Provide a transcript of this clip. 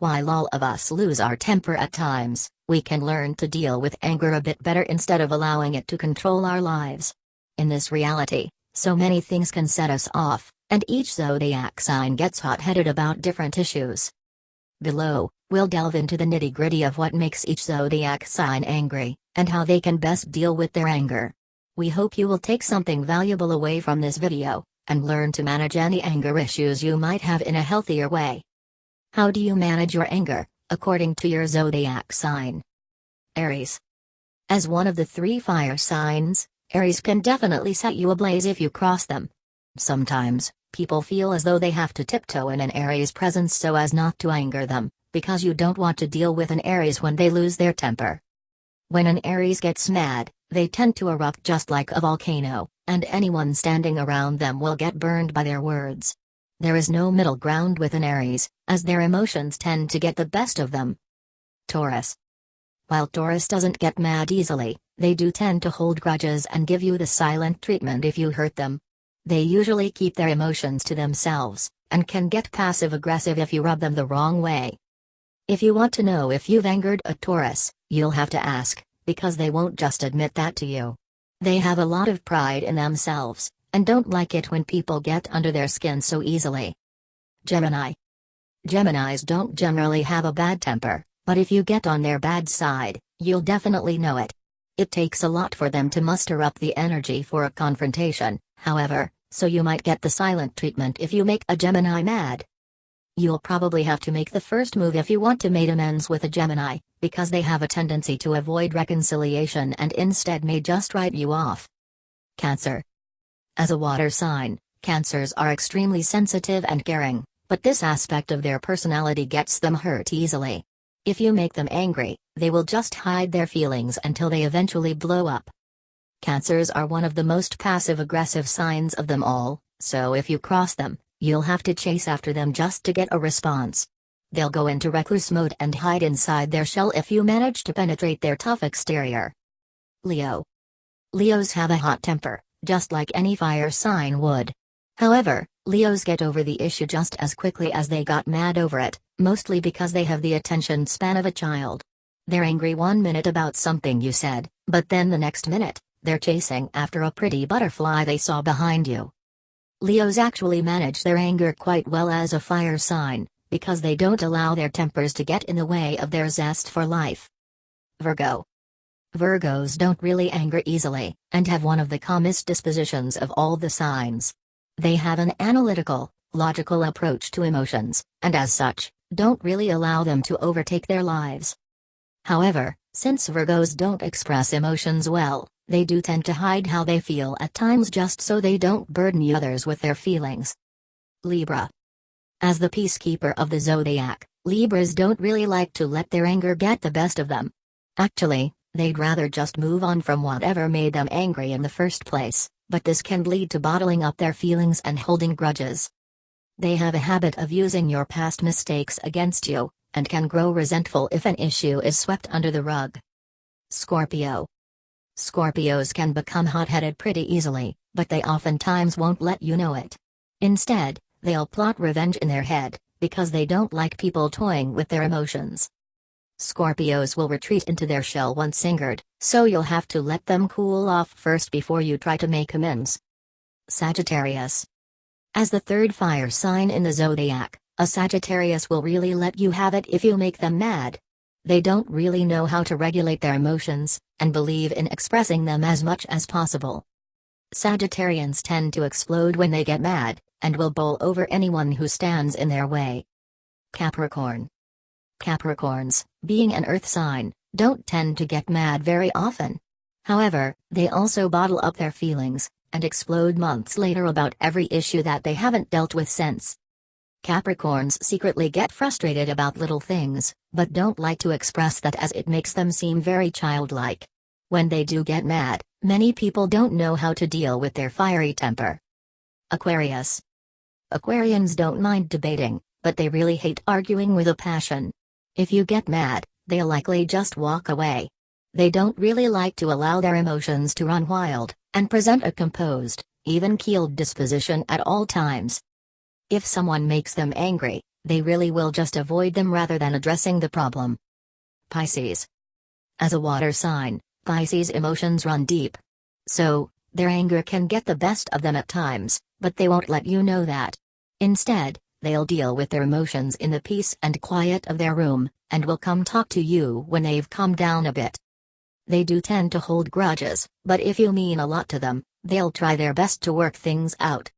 While all of us lose our temper at times, we can learn to deal with anger a bit better instead of allowing it to control our lives. In this reality, so many things can set us off, and each zodiac sign gets hot-headed about different issues. Below, we'll delve into the nitty-gritty of what makes each zodiac sign angry, and how they can best deal with their anger. We hope you will take something valuable away from this video, and learn to manage any anger issues you might have in a healthier way. How do you manage your anger, according to your zodiac sign? Aries. As one of the 3 fire signs, Aries can definitely set you ablaze if you cross them. Sometimes, people feel as though they have to tiptoe in an Aries presence so as not to anger them, because you don't want to deal with an Aries when they lose their temper. When an Aries gets mad, they tend to erupt just like a volcano, and anyone standing around them will get burned by their words. There is no middle ground with an Aries, as their emotions tend to get the best of them. Taurus. While Taurus doesn't get mad easily, they do tend to hold grudges and give you the silent treatment if you hurt them. They usually keep their emotions to themselves, and can get passive-aggressive if you rub them the wrong way. If you want to know if you've angered a Taurus, you'll have to ask, because they won't just admit that to you. They have a lot of pride in themselves, and don't like it when people get under their skin so easily. Gemini. Geminis don't generally have a bad temper, but if you get on their bad side, you'll definitely know it. It takes a lot for them to muster up the energy for a confrontation, however, so you might get the silent treatment if you make a Gemini mad. You'll probably have to make the first move if you want to make amends with a Gemini, because they have a tendency to avoid reconciliation and instead may just write you off. Cancer. As a water sign, Cancers are extremely sensitive and caring, but this aspect of their personality gets them hurt easily. If you make them angry, they will just hide their feelings until they eventually blow up. Cancers are one of the most passive-aggressive signs of them all, so if you cross them, you'll have to chase after them just to get a response. They'll go into recluse mode and hide inside their shell if you manage to penetrate their tough exterior. Leo. Leos have a hot temper, just like any fire sign would. However, Leos get over the issue just as quickly as they got mad over it, mostly because they have the attention span of a child. They're angry one minute about something you said, but then the next minute, they're chasing after a pretty butterfly they saw behind you. Leos actually manage their anger quite well as a fire sign, because they don't allow their tempers to get in the way of their zest for life. Virgo. Virgos don't really anger easily, and have one of the calmest dispositions of all the signs. They have an analytical, logical approach to emotions, and as such, don't really allow them to overtake their lives. However, since Virgos don't express emotions well, they do tend to hide how they feel at times just so they don't burden others with their feelings. Libra. As the peacekeeper of the zodiac, Libras don't really like to let their anger get the best of them. Actually, they'd rather just move on from whatever made them angry in the first place, but this can lead to bottling up their feelings and holding grudges. They have a habit of using your past mistakes against you, and can grow resentful if an issue is swept under the rug. Scorpio. Scorpios can become hot-headed pretty easily, but they oftentimes won't let you know it. Instead, they'll plot revenge in their head, because they don't like people toying with their emotions. Scorpios will retreat into their shell once angered, so you'll have to let them cool off first before you try to make amends. Sagittarius. As the third fire sign in the zodiac, a Sagittarius will really let you have it if you make them mad. They don't really know how to regulate their emotions, and believe in expressing them as much as possible. Sagittarians tend to explode when they get mad, and will bowl over anyone who stands in their way. Capricorn. Capricorns, being an earth sign, don't tend to get mad very often. However, they also bottle up their feelings, and explode months later about every issue that they haven't dealt with since. Capricorns secretly get frustrated about little things, but don't like to express that as it makes them seem very childlike. When they do get mad, many people don't know how to deal with their fiery temper. Aquarius. Aquarians don't mind debating, but they really hate arguing with a passion. If you get mad, they'll likely just walk away. They don't really like to allow their emotions to run wild, and present a composed, even-keeled disposition at all times. If someone makes them angry, They really will just avoid them rather than addressing the problem. Pisces. As a water sign, Pisces' emotions run deep. So, their anger can get the best of them at times, but they won't let you know that. Instead, they'll deal with their emotions in the peace and quiet of their room, and will come talk to you when they've calmed down a bit. They do tend to hold grudges, but if you mean a lot to them, they'll try their best to work things out.